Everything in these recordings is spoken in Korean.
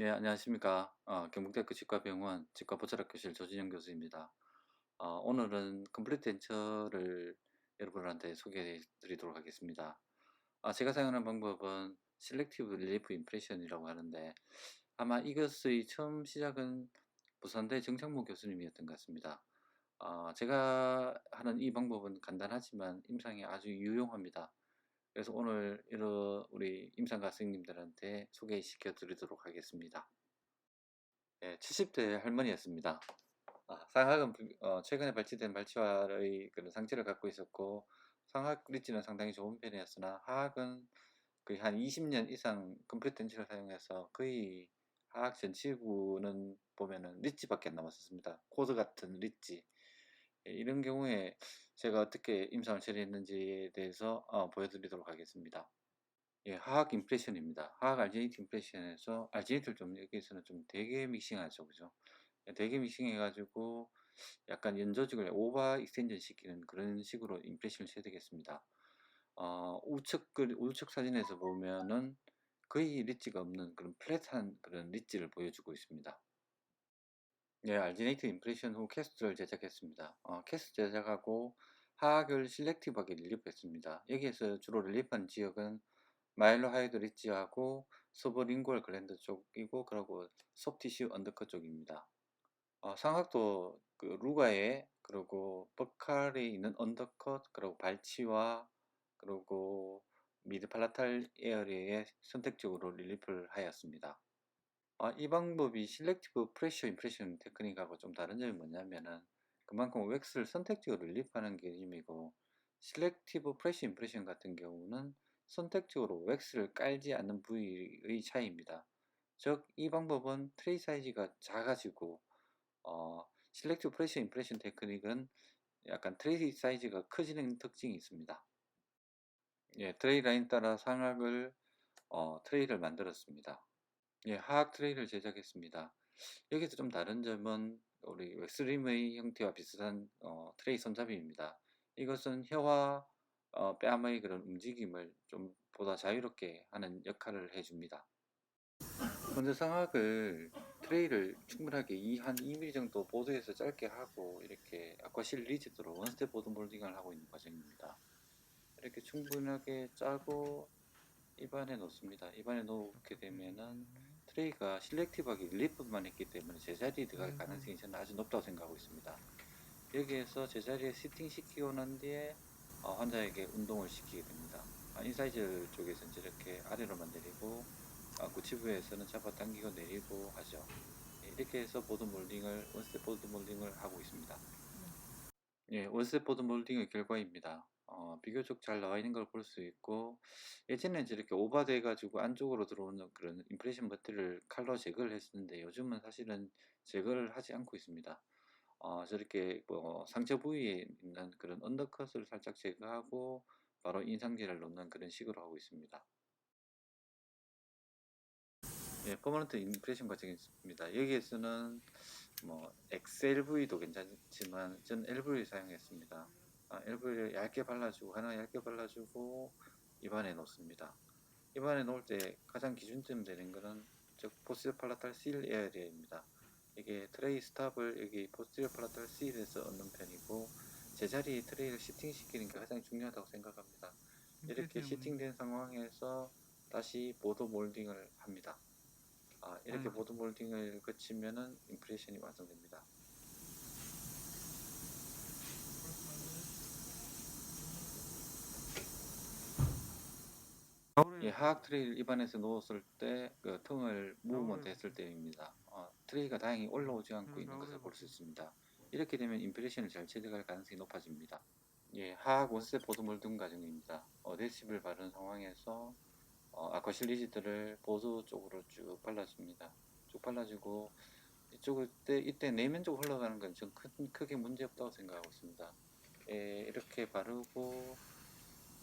예, 안녕하십니까. 경북대학교 치과병원 치과보철학교실 조진영 교수입니다. 오늘은 컴플리트 덴처를 여러분한테 소개해 드리도록 하겠습니다. 제가 사용하는 방법은 셀렉티브 릴리프 임프레션이라고 하는데, 아마 이것의 처음 시작은 부산대 정창모 교수님이었던 것 같습니다. 제가 하는 이 방법은 간단하지만 임상에 아주 유용합니다. 그래서 오늘 우리 임상가 선생님들한테 소개시켜 드리도록 하겠습니다. 예, 70대 할머니였습니다. 상악은 최근에 발치된 발치와의 그런 상처를 갖고 있었고, 상악 리치는 상당히 좋은 편이었으나 하악은 거의 한 20년 이상 컴퓨터 렌치를 사용해서 거의 하악 전치부는 보면은 리치밖에 안 남았었습니다. 코드 같은 리치. 예, 이런 경우에 제가 어떻게 임상을 처리했는지에 대해서 보여드리도록 하겠습니다. 예, 하악 임프레션입니다. 하악 알제니티 임프레션에서 알제니티를 좀 여기서는 좀 되게 믹싱하죠, 그죠? 되게 믹싱해가지고 약간 연조직을 오버 익스텐전 시키는 그런 식으로 임프레션을 쳐야 되겠습니다. 우측 사진에서 보면은 거의 리치가 없는 그런 플랫한 그런 리치를 보여주고 있습니다. 네, 알지네이트 임프레션 후 캐스트를 제작했습니다. 캐스트 제작하고 하악을 실렉티브하게 릴리프했습니다. 여기에서 주로 릴리프한 지역은 마일로 하이드 리치하고 서브링구얼 글랜드 쪽이고, 그리고 소프티슈 언더컷 쪽입니다. 상악도 그 루가에, 그리고 버칼에 있는 언더컷, 그리고 발치와, 그리고 미드 팔라탈 에어리에 선택적으로 릴리프를 하였습니다. 이 방법이 실렉티브 프레셔 임프레션 테크닉하고 좀 다른 점이 뭐냐면은, 그만큼 웩스를 선택적으로 릴리프하는 개념이고, 실렉티브 프레셔 임프레션 같은 경우는 선택적으로 웩스를 깔지 않는 부위의 차이입니다. 즉, 이 방법은 트레이 사이즈가 작아지고, 실렉티브 프레셔 임프레션 테크닉은 약간 트레이 사이즈가 커지는 특징이 있습니다. 예, 트레이 라인 따라 상악을 트레이를 만들었습니다. 예, 하악 트레이를 제작했습니다. 여기서 좀 다른 점은 우리 웩스림의 형태와 비슷한 트레이 손잡이입니다. 이것은 혀와 뺨의 그런 움직임을 좀 보다 자유롭게 하는 역할을 해줍니다. 먼저 상악을 트레이를 충분하게 한 2mm 정도 보드에서 짧게 하고 이렇게 아쿠아실 리지드로 원스텝 보드 몰딩을 하고 있는 과정입니다. 이렇게 충분하게 짜고 입안에 놓습니다. 입안에 놓게 되면은 트레이가 실렉티브하게 릴리프만 했기 때문에 제자리에 들어갈 가능성이 저는 아주 높다고 생각하고 있습니다. 여기에서 제자리에 시팅시키고 난 뒤에 환자에게 운동을 시키게 됩니다. 인사이즈 쪽에서는 저렇게 아래로만 내리고, 구치부에서는 잡아당기고 내리고 하죠. 예, 이렇게 해서 원스텝 보드 몰딩을 하고 있습니다. 예, 원스텝 보드 몰딩의 결과입니다. 비교적 잘 나와 있는 걸 볼 수 있고, 예전에 이렇게 오버돼 가지고 안쪽으로 들어오는 그런 임프레션 버튼을 칼로 제거를 했었는데, 요즘은 사실은 제거를 하지 않고 있습니다. 저렇게 뭐 상처 부위에 있는 그런 언더컷을 살짝 제거하고 바로 인상제를 놓는 그런 식으로 하고 있습니다. 예, 퍼머넌트 임프레션 과정이 있습니다. 여기에서는 뭐 XLV도 괜찮지만 전 LV 사용했습니다. LV를 얇게 발라주고, 하나 얇게 발라주고 입안에 놓습니다. 입안에 놓을 때 가장 기준점 되는 것은 즉 포스티어 팔라탈 실에어리입니다 이게 트레이 스탑을 여기 포스티어 팔라탈 실에서 얻는 편이고, 제자리에 트레이를 시팅시키는 게 가장 중요하다고 생각합니다. 이렇게 시팅된 상황에서 다시 보드 몰딩을 합니다. 이렇게 보드 몰딩을 거치면은 임프레션이 완성됩니다. 예, 하악 트레이를 입안에서 놓았을 때 그 텅을 무브먼트 했을 때입니다. 트레이가 다행히 올라오지 않고 있는 것을 볼 수 있습니다. 이렇게 되면 임프레션을 잘 체득할 가능성이 높아집니다. 예, 하악 원스텝 보드 몰딩 과정입니다. 데시벨 바른 상황에서 아쿠아실리지드를 보드 쪽으로 쭉 발라줍니다. 쭉 발라주고, 이때 내면적으로 흘러가는 건 전 크게 문제 없다고 생각하고 있습니다. 예, 이렇게 바르고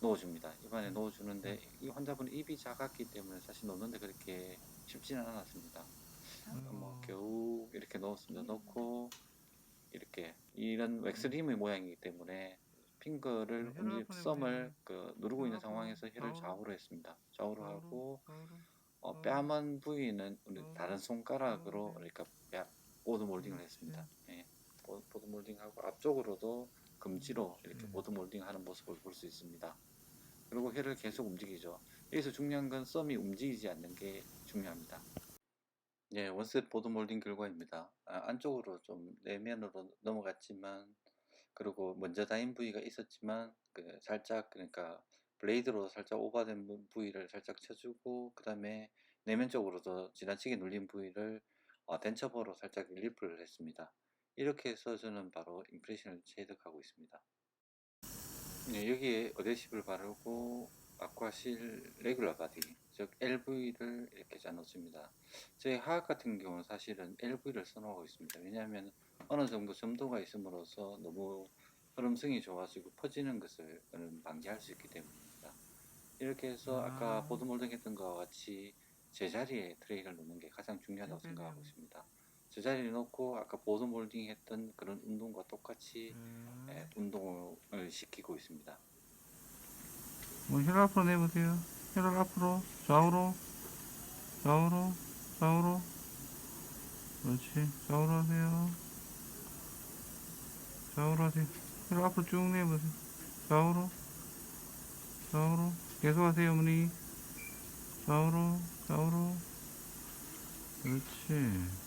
넣어줍니다. 입안에 넣어주는데, 이 환자분은 입이 작았기 때문에 사실 넣는데 그렇게 쉽지는 않았습니다. 뭐 겨우 이렇게 넣었습니다. 넣고 이렇게 이런 웩스림의 모양이기 때문에 핑거를 썸을 누르고 있는 상황에서 혀를 좌우로 했습니다. 좌우로 하고 뺨한 부위는 우리 다른 손가락으로 그러니까 보드 몰딩을 했습니다. 예, 보드 몰딩하고 앞쪽으로도 금지로 이렇게 보드 몰딩하는 모습을 볼 수 있습니다. 그리고 혀를 계속 움직이죠. 여기서 중요한 건 썸이 움직이지 않는 게 중요합니다. 예, 원셋 보드 몰딩 결과입니다. 안쪽으로 좀 내면으로 넘어갔지만, 그리고 먼저 닿은 부위가 있었지만 살짝, 그러니까 블레이드로 살짝 오버된 부위를 살짝 쳐주고, 그 다음에 내면 쪽으로도 지나치게 눌린 부위를 덴처버로 살짝 릴리프를 했습니다. 이렇게 해서 저는 바로 임프레션을 체득하고 있습니다. 네, 여기에 어데시브를 바르고 아쿠아실 레귤러 바디, 즉 LV를 이렇게 짜놓습니다. 저희 하악 같은 경우는 사실은 LV를 선호하고 있습니다. 왜냐하면 어느 정도 점도가 있음으로써 너무 흐름성이 좋아지고 퍼지는 것을 방지할 수 있기 때문입니다. 이렇게 해서 아까 보드 몰딩 했던 것과 같이 제자리에 트레이를 놓는 게 가장 중요하다고 생각하고 있습니다. 제자리에 놓고 아까 보드 몰딩 했던 그런 운동과 똑같이 운동을 시키고 있습니다. 혀를 앞으로 내보세요. 혀를 앞으로, 좌우로, 좌우로, 좌우로. 그렇지. 좌우로 하세요. 좌우로 하세요. 혀를 앞으로 쭉 내보세요. 좌우로, 좌우로. 계속 하세요, 어머니. 좌우로, 좌우로. 그렇지.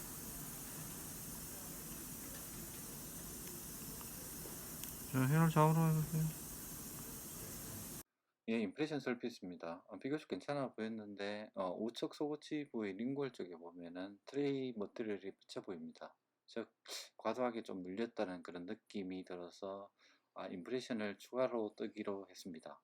자, 혀를 좌우로 해보세요. 예, 임프레션 설피스입니다. 비교적 괜찮아 보였는데 우측 속우치 부위 링골 쪽에 보면은 트레이 머티리얼이 붙여 보입니다. 즉 과도하게 좀 물렸다는 그런 느낌이 들어서 임프레션을 추가로 뜨기로 했습니다.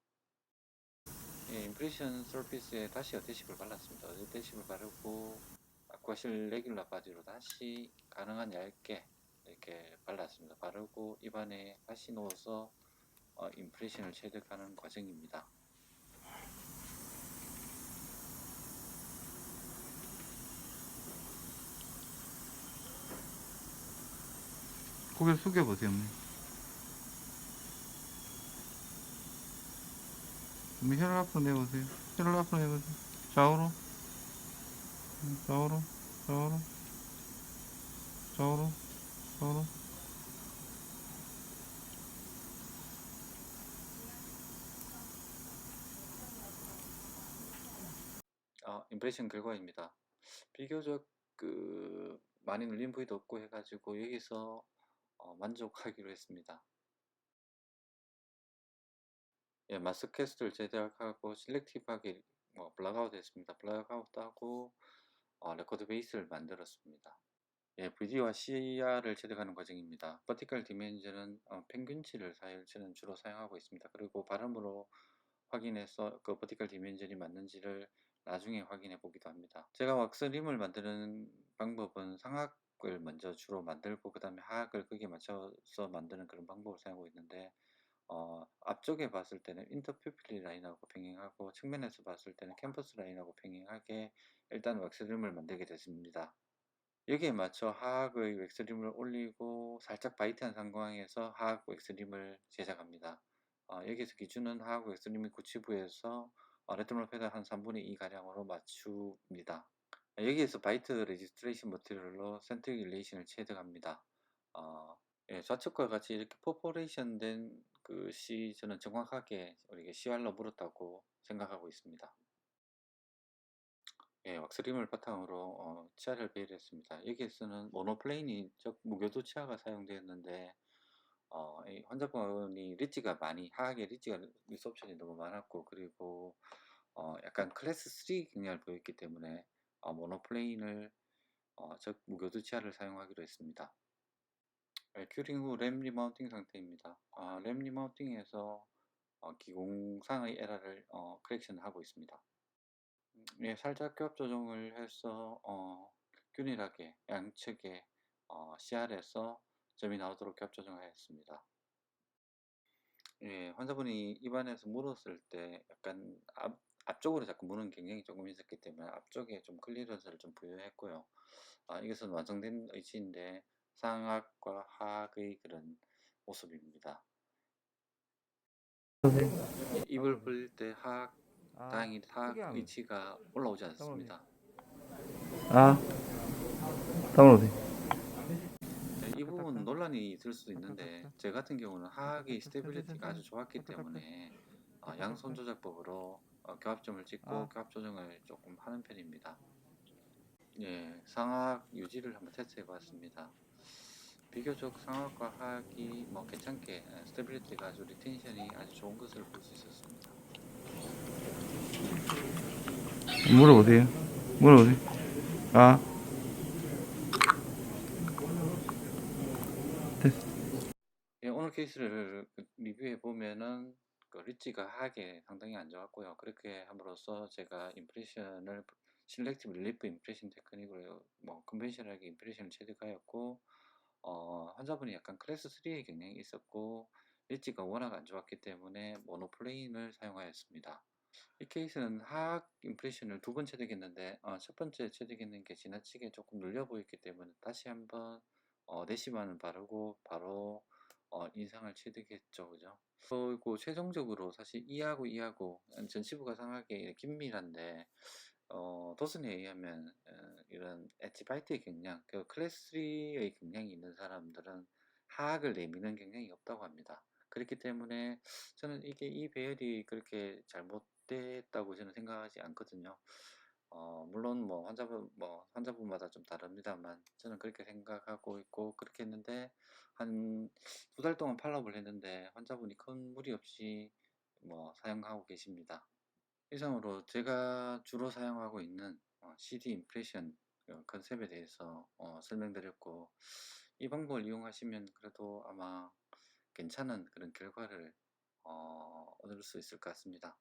예, 임프레션 서피스에 다시 어드시브를 발랐습니다. 어드시브를 바르고 아쿠아실 레귤러 바디로 다시 가능한 얇게 이렇게 발랐습니다. 바르고 입안에 다시 넣어서 임프레션을 체득하는 과정입니다. 고개 숙여보세요, 어머니. 어머니 혀를 앞으로 내보세요. 혀를 앞으로 내보세요. 좌우로, 좌우로, 좌우로, 좌우로, 좌우로. 임프레션 결과입니다. 비교적 많이 눌린 부위도 없고 해가지고 여기서 만족하기로 했습니다. 예, 마스 캐스트를 제작하고 실렉티브하게 블락아웃 했습니다. 블락아웃 하고 레코드 베이스를 만들었습니다. 예, VD와 CR을 체득하는 과정입니다. 버티컬 디멘전은 평균치를 저는 주로 사용하고 있습니다. 그리고 발음으로 확인해서 그 버티컬 디멘전이 맞는지를 나중에 확인해 보기도 합니다. 제가 왁스림을 만드는 방법은 상악을 먼저 주로 만들고 그 다음에 하악을 거기에 맞춰서 만드는 그런 방법을 사용하고 있는데 앞쪽에 봤을 때는 인터퓨필리 라인하고 병행하고 측면에서 봤을 때는 캠퍼스 라인하고 병행하게 일단 왁스림을 만들게 됐습니다. 여기에 맞춰 하악의 웩스림을 올리고 살짝 바이트한 상황에서 하악 웩스림을 제작합니다. 여기서 기준은 하악 웩스림이 구치부에서 레트롤 페달 한 3분의 2 가량으로 맞춥니다. 여기에서 바이트 레지스트레이션 머티리얼로 센트릭 일레이션을 체득합니다. 예, 좌측과 같이 이렇게 퍼포레이션 된 것이 저는 정확하게 우리가 CR로 물었다고 생각하고 있습니다. 예, 왁스림을 바탕으로 치아를 배열했습니다. 여기에서는 모노플레인이 즉 무교도 치아가 사용되었는데 이 환자분이 리치가 많이 하악에 리치가 리소옵션이 너무 많았고, 그리고 약간 클래스 3 경향을 보였기 때문에 모노플레인을 즉 무교도 치아를 사용하기로 했습니다. 예, 큐링 후 램 리마운팅 상태입니다. 램 리마운팅에서 기공상의 에러를 커렉션하고 있습니다. 예, 살짝 겹 조정을 해서 균일하게 양측에 CR에서 점이 나오도록 겹 조정하였습니다. 예, 환자분이 입안에서 물었을 때 약간 앞쪽으로 자꾸 무는 경향이 조금 있었기 때문에 앞쪽에 좀 클리어런스를 좀 부여했고요. 이것은 완성된 의지인데 상악과 하악의 그런 모습입니다. 예, 입을 벌릴 때 하악 다행히 타악 특이함. 위치가 올라오지 다운로드. 않습니다. 다운로드. 네, 이 부분 논란이 있을 수도 있는데 제 같은 경우는 하악이 스테빌리티가 아주 좋았기 때문에 양손 조작법으로 교합점을 찍고 교합 조정을 조금 하는 편입니다. 예, 상하악 유지를 한번 테스트해 봤습니다. 비교적 상하악과 하악이 뭐 괜찮게 스테빌리티가 아주 리텐션이 아주 좋은 것을 볼 수 있었습니다. 물어보세요. 예, 오늘 케이스를 리뷰해 보면은 그 리치가 하악에 상당히 안 좋았고요. 그렇게 함으로써 제가 임프레션을 실렉티브 릴리프 임프레션 테크닉으로 뭐 컨벤셔널하게 임프레션을 체득하였고 환자분이 약간 클래스 3의 경향이 있었고 리치가 워낙 안 좋았기 때문에 모노플레인을 사용하였습니다. 이 케이스는 하악 임프레션을 두 번 체득했는데 첫 번째 체득했는 게 지나치게 조금 눌려 보였기 때문에 다시 한번 내시만을 바르고 바로 인상을 취득했죠, 그죠? 그리고 최종적으로 사실 이하고 전치부가 상하게 긴밀한데 도슨에 의하면 이런 엣지바이트의 경향, 그 클래스 3의 경향이 있는 사람들은 하악을 내미는 경향이 없다고 합니다. 그렇기 때문에 저는 이게 이 배열이 그렇게 잘못됐다고 저는 생각하지 않거든요. 물론 뭐 환자분마다 좀 다릅니다만 저는 그렇게 생각하고 있고 그렇게 했는데 한 2달 동안 팔로업을 했는데 환자분이 큰 무리 없이 뭐 사용하고 계십니다. 이상으로 제가 주로 사용하고 있는 CD 임프레션 컨셉에 대해서 설명드렸고 이 방법을 이용하시면 그래도 아마 괜찮은 그런 결과를 얻을 수 있을 것 같습니다.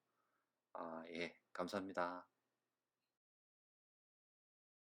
예, 감사합니다.